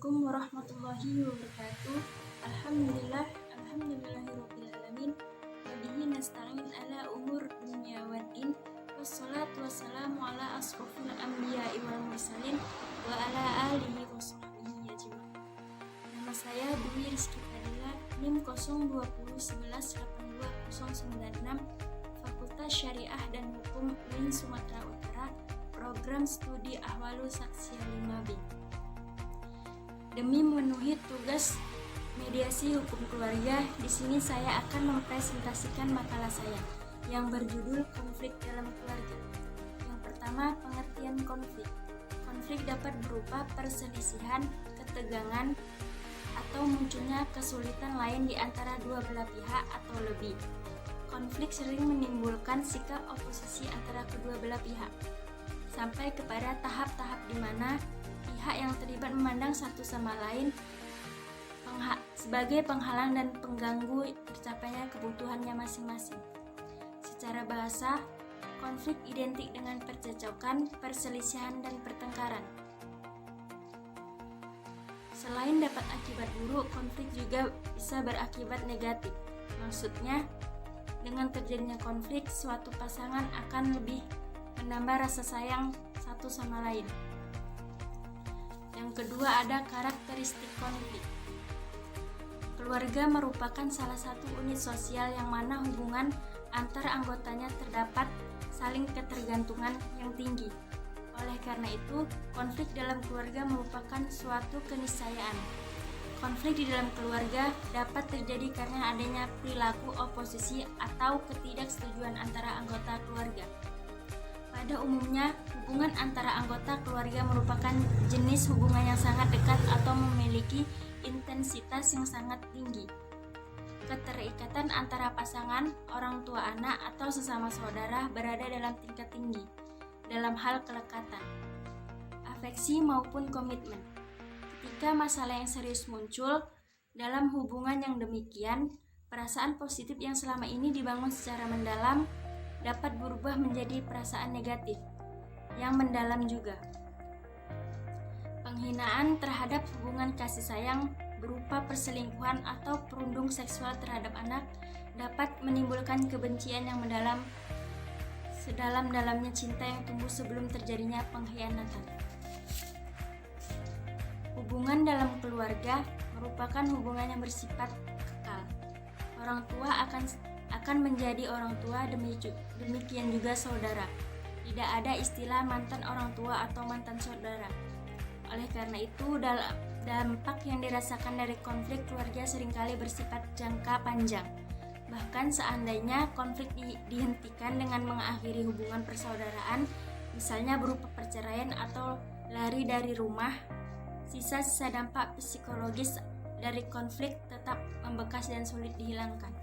Assalamualaikum warahmatullahi wabarakatuh. Alhamdulillahirobbilalamin. Wabihi nasta'in ala umur dunya waddin. Wassalatu wassalamu ala asrofil anbiya'i wal mursalin wa ala alihi wa sahbihi ajma'in. Nama saya Dwi Rizky Fadila, NIM 02011820096, Fakultas Syariah dan Hukum UIN Sumatera Utara, Program Studi Ahwalus Saksiyah 5B. Demi memenuhi tugas mediasi hukum keluarga, di sini saya akan mempresentasikan makalah saya yang berjudul Konflik dalam Keluarga. Yang pertama, pengertian konflik. Konflik dapat berupa perselisihan, ketegangan, atau munculnya kesulitan lain di antara dua belah pihak atau lebih. Konflik sering menimbulkan sikap oposisi antara kedua belah pihak, sampai kepada tahap-tahap di mana pihak yang terlibat memandang satu sama lain sebagai penghalang dan pengganggu tercapainya kebutuhannya masing-masing. Secara bahasa, konflik identik dengan percekcokan, perselisihan, dan pertengkaran. Selain dapat akibat buruk, konflik juga bisa berakibat negatif. Maksudnya, dengan terjadinya konflik, suatu pasangan akan lebih menambah rasa sayang satu sama lain. Yang kedua, ada karakteristik konflik. Keluarga merupakan salah satu unit sosial yang mana hubungan antar anggotanya terdapat saling ketergantungan yang tinggi. Oleh karena itu, konflik dalam keluarga merupakan suatu keniscayaan. Konflik di dalam keluarga dapat terjadi karena adanya perilaku oposisi atau ketidaksetujuan antara anggota keluarga. Pada umumnya, hubungan antara anggota keluarga merupakan jenis hubungan yang sangat dekat atau memiliki intensitas yang sangat tinggi. Keterikatan antara pasangan, orang tua anak, atau sesama saudara berada dalam tingkat tinggi dalam hal kelekatan, afeksi maupun komitmen. Ketika masalah yang serius muncul dalam hubungan yang demikian, perasaan positif yang selama ini dibangun secara mendalam dapat berubah menjadi perasaan negatif yang mendalam juga. Penghinaan terhadap hubungan kasih sayang berupa perselingkuhan atau perundung seksual terhadap anak dapat menimbulkan kebencian yang mendalam, sedalam-dalamnya cinta yang tumbuh sebelum terjadinya pengkhianatan. Hubungan dalam keluarga merupakan hubungan yang bersifat kekal. Orang tua akan menjadi orang tua, demikian juga saudara. Tidak ada istilah mantan orang tua atau mantan saudara. Oleh karena itu, dampak yang dirasakan dari konflik keluarga seringkali bersifat jangka panjang. Bahkan seandainya konflik dihentikan dengan mengakhiri hubungan persaudaraan, misalnya berupa perceraian atau lari dari rumah, sisa-sisa dampak psikologis dari konflik tetap membekas dan sulit dihilangkan.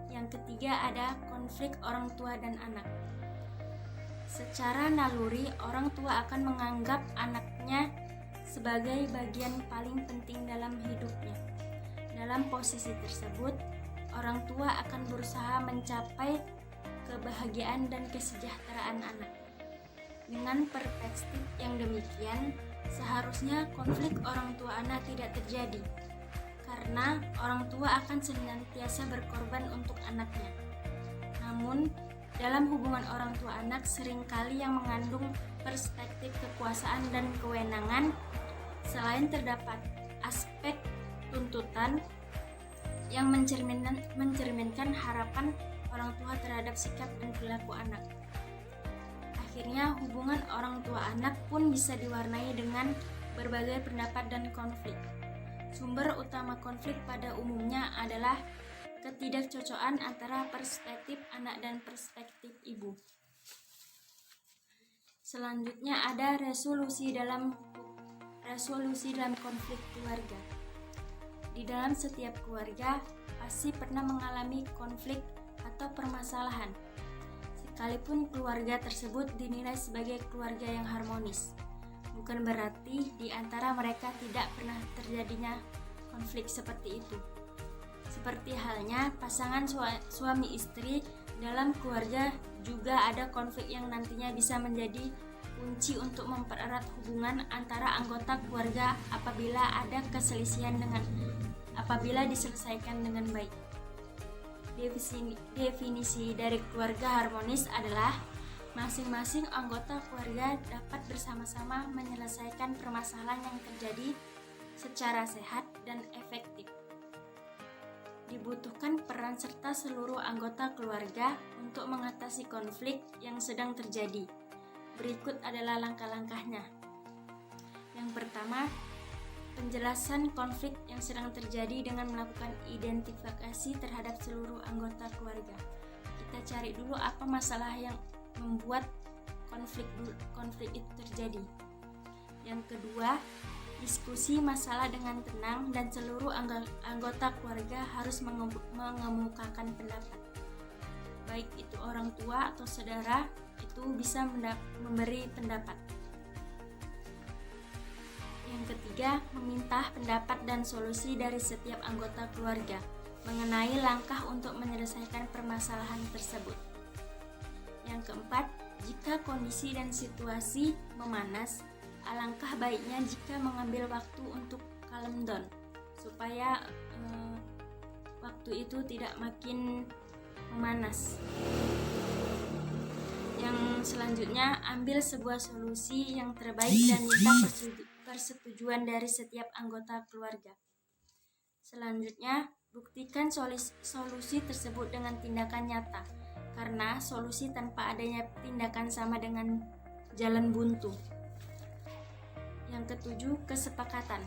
Yang ketiga, ada konflik orang tua dan anak. Secara naluri, orang tua akan menganggap anaknya sebagai bagian paling penting dalam hidupnya. Dalam posisi tersebut, orang tua akan berusaha mencapai kebahagiaan dan kesejahteraan anak. Dengan perspektif yang demikian, seharusnya konflik orang tua anak tidak terjadi, karena orang tua akan senantiasa berkorban untuk anaknya. Namun, dalam hubungan orang tua anak seringkali yang mengandung perspektif kekuasaan dan kewenangan, selain terdapat aspek tuntutan yang mencerminkan harapan orang tua terhadap sikap dan perilaku anak. Akhirnya, hubungan orang tua anak pun bisa diwarnai dengan berbagai pendapat dan konflik. Sumber utama konflik pada umumnya adalah ketidakcocokan antara perspektif anak dan perspektif ibu. Selanjutnya ada resolusi dalam konflik keluarga. Di dalam setiap keluarga pasti pernah mengalami konflik atau permasalahan, sekalipun keluarga tersebut dinilai sebagai keluarga yang harmonis. Bukan berarti di antara mereka tidak pernah terjadinya konflik seperti itu. Seperti halnya pasangan suami istri dalam keluarga juga ada konflik yang nantinya bisa menjadi kunci untuk mempererat hubungan antara anggota keluarga apabila ada keselisihan apabila diselesaikan dengan baik. Definisi dari keluarga harmonis adalah masing-masing anggota keluarga dapat bersama-sama menyelesaikan permasalahan yang terjadi secara sehat dan efektif. Dibutuhkan peran serta seluruh anggota keluarga untuk mengatasi konflik yang sedang terjadi. Berikut adalah langkah-langkahnya. Yang pertama, penjelasan konflik yang sedang terjadi dengan melakukan identifikasi terhadap seluruh anggota keluarga. Kita cari dulu apa masalah yang membuat konflik itu terjadi. Yang kedua, diskusi masalah dengan tenang dan seluruh anggota keluarga harus mengemukakan pendapat. Baik itu orang tua atau saudara, itu bisa memberi pendapat. Yang ketiga, meminta pendapat dan solusi dari setiap anggota keluarga mengenai langkah untuk menyelesaikan permasalahan tersebut. Yang keempat, jika kondisi dan situasi memanas, alangkah baiknya jika mengambil waktu untuk calm down supaya waktu itu tidak makin memanas. Yang selanjutnya, ambil sebuah solusi yang terbaik dan minta persetujuan dari setiap anggota keluarga. Selanjutnya, buktikan solusi tersebut dengan tindakan nyata, karena solusi tanpa adanya tindakan sama dengan jalan buntu. Yang ketujuh, kesepakatan.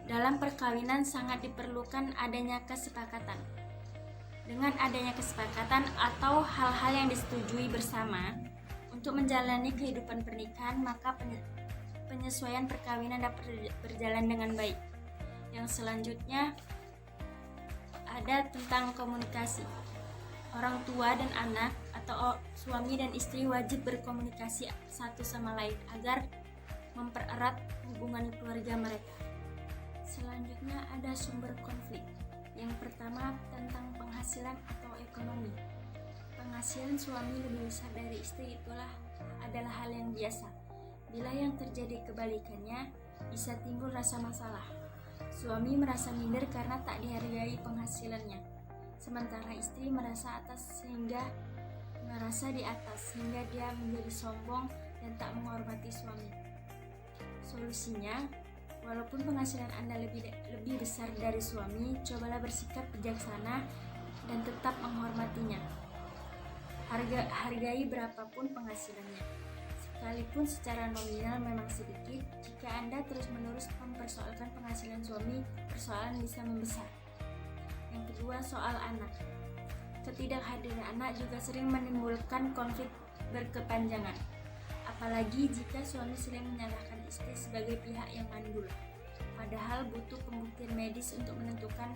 Dalam perkawinan sangat diperlukan adanya kesepakatan. Dengan adanya kesepakatan atau hal-hal yang disetujui bersama untuk menjalani kehidupan pernikahan, maka penyesuaian perkawinan dapat berjalan dengan baik. Yang selanjutnya ada tentang komunikasi. Orang tua dan anak atau suami dan istri wajib berkomunikasi satu sama lain agar mempererat hubungan keluarga mereka. Selanjutnya ada sumber konflik. Yang pertama tentang penghasilan atau ekonomi. Penghasilan suami lebih besar dari istri adalah hal yang biasa. Bila yang terjadi kebalikannya, bisa timbul rasa masalah. Suami merasa minder karena tak dihargai penghasilannya, sementara istri merasa di atas sehingga dia menjadi sombong dan tak menghormati suami. Solusinya, walaupun penghasilan Anda lebih besar dari suami, cobalah bersikap bijaksana dan tetap menghormatinya. Hargai berapapun penghasilannya, sekalipun secara nominal memang sedikit. Jika Anda terus-menerus mempersoalkan penghasilan suami, persoalan bisa membesar. Yang kedua, soal anak. Ketidakhadiran anak juga sering menimbulkan konflik berkepanjangan, apalagi jika suami sering menyalahkan istri sebagai pihak yang mandul, padahal butuh pembuktian medis untuk menentukan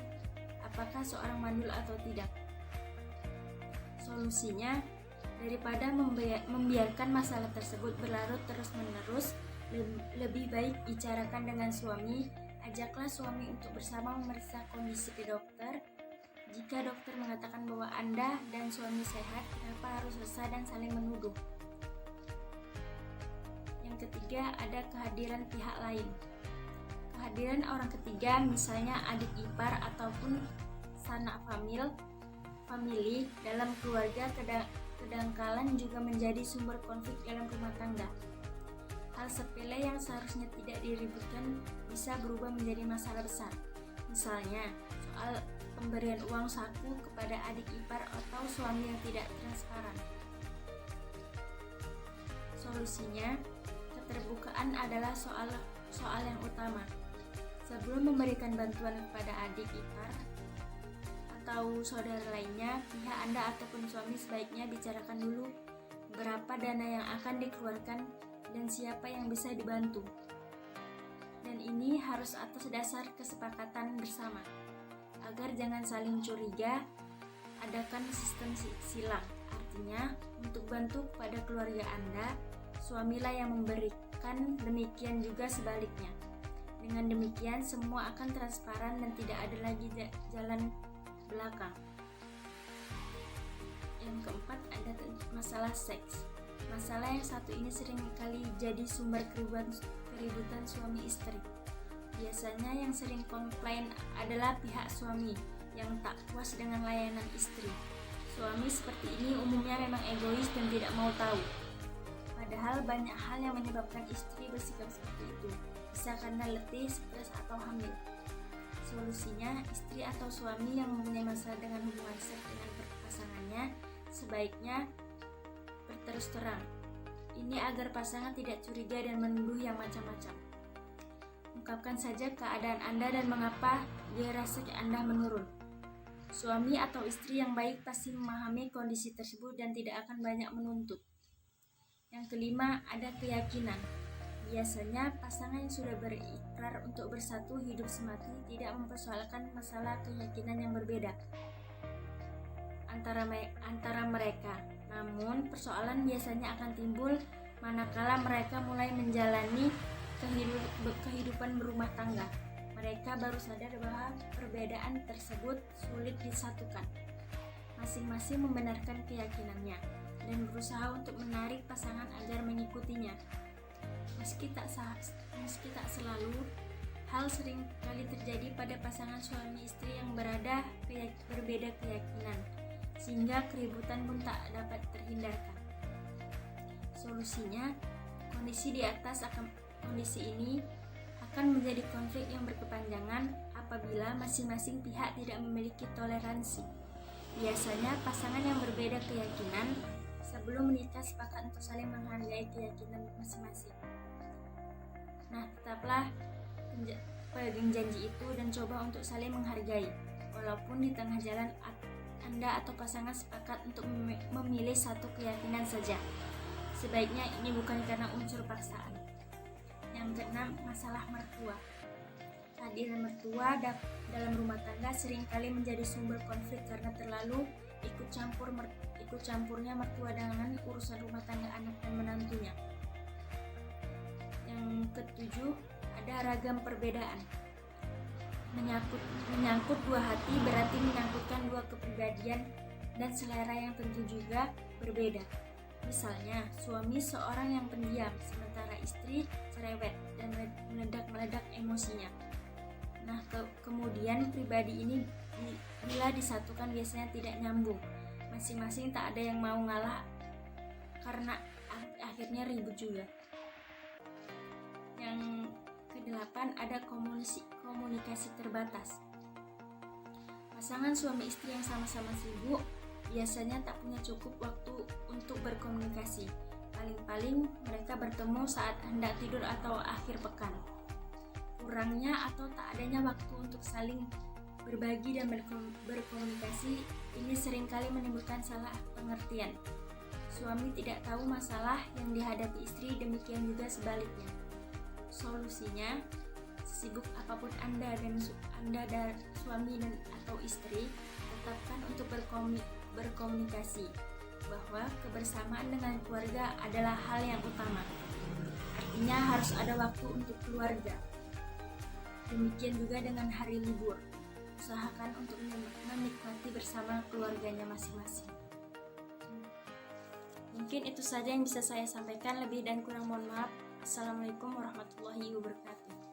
apakah seorang mandul atau tidak. Solusinya, daripada membiarkan masalah tersebut berlarut terus-menerus, lebih baik bicarakan dengan suami. Ajaklah suami untuk bersama memeriksa kondisi ke dokter. Jika dokter mengatakan bahwa Anda dan suami sehat, kenapa harus resah dan saling menuduh? Yang ketiga, ada kehadiran pihak lain. Kehadiran orang ketiga, misalnya adik ipar ataupun sanak famili dalam keluarga, kadangkala juga menjadi sumber konflik dalam rumah tangga. Hal sepele yang seharusnya tidak diributkan bisa berubah menjadi masalah besar. Misalnya, soal pemberian uang saku kepada adik ipar atau suami yang tidak transparan. Solusinya, keterbukaan adalah soal yang utama. Sebelum memberikan bantuan kepada adik ipar atau saudara lainnya, pihak Anda ataupun suami sebaiknya bicarakan dulu berapa dana yang akan dikeluarkan dan siapa yang bisa dibantu. Dan ini harus atas dasar kesepakatan bersama. Agar jangan saling curiga, adakan sistem silang. Artinya, untuk bantu kepada keluarga Anda, suamilah yang memberikan, demikian juga sebaliknya. Dengan demikian, semua akan transparan dan tidak ada lagi jalan belakang. Yang keempat, ada masalah seks. Masalah yang satu ini seringkali jadi sumber keributan suami istri. Biasanya yang sering komplain adalah pihak suami yang tak puas dengan layanan istri. Suami seperti ini umumnya memang egois dan tidak mau tahu. Padahal banyak hal yang menyebabkan istri bersikap seperti itu. Bisa karena letih, stres, atau hamil. Solusinya, istri atau suami yang mempunyai masalah dengan hubungan seks dengan pasangannya sebaiknya berterus terang. Ini agar pasangan tidak curiga dan menuduh yang macam-macam. Ungkapkan saja keadaan Anda dan mengapa dia rasa Anda menurun. Suami atau istri yang baik pasti memahami kondisi tersebut dan tidak akan banyak menuntut. Yang kelima, ada keyakinan. Biasanya pasangan yang sudah berikrar untuk bersatu hidup semati tidak mempersoalkan masalah keyakinan yang berbeda antara mereka. Namun, persoalan biasanya akan timbul manakala mereka mulai menjalani kehidupan berumah tangga. Mereka baru sadar bahwa perbedaan tersebut sulit disatukan. Masing-masing membenarkan keyakinannya dan berusaha untuk menarik pasangan agar mengikutinya. Meski tak selalu, hal sering kali terjadi pada pasangan suami istri yang berbeda keyakinan, sehingga keributan pun tak dapat terhindarkan. Solusinya, kondisi ini akan menjadi konflik yang berkepanjangan apabila masing-masing pihak tidak memiliki toleransi. Biasanya pasangan yang berbeda keyakinan sebelum menikah sepakat untuk saling menghargai keyakinan masing-masing. Nah, tetaplah pegang janji itu dan coba untuk saling menghargai. Walaupun di tengah jalan Anda atau pasangan sepakat untuk memilih satu keyakinan saja. Sebaiknya ini bukan karena unsur paksaan. Yang keenam, masalah mertua. Kehadiran mertua dalam rumah tangga seringkali menjadi sumber konflik karena terlalu ikut campurnya mertua dengan urusan rumah tangga anak dan menantunya. Yang ketujuh, ada ragam perbedaan. Menyangkut dua hati berarti menyangkutkan dua kepribadian dan selera yang tentu juga berbeda. Misalnya, suami seorang yang pendiam, sementara istri cerewet dan meledak-meledak emosinya. Nah, kemudian pribadi ini bila disatukan biasanya tidak nyambung. Masing-masing tak ada yang mau ngalah karena akhirnya ribut juga. Yang kedelapan, ada komunikasi terbatas. Pasangan suami istri yang sama-sama sibuk biasanya tak punya cukup waktu untuk berkomunikasi. Paling-paling mereka bertemu saat hendak tidur atau akhir pekan. Kurangnya atau tak adanya waktu untuk saling berbagi dan berkomunikasi ini seringkali menimbulkan salah pengertian. Suami tidak tahu masalah yang dihadapi istri, demikian juga sebaliknya. Solusinya, sesibuk apapun Anda dan suami atau istri, tetapkan untuk berkomunikasi bahwa kebersamaan dengan keluarga adalah hal yang utama. Artinya harus ada waktu untuk keluarga. Demikian juga dengan hari libur. Usahakan untuk menikmati bersama keluarganya masing-masing. Mungkin itu saja yang bisa saya sampaikan. Lebih dan kurang mohon maaf. Assalamualaikum warahmatullahi wabarakatuh.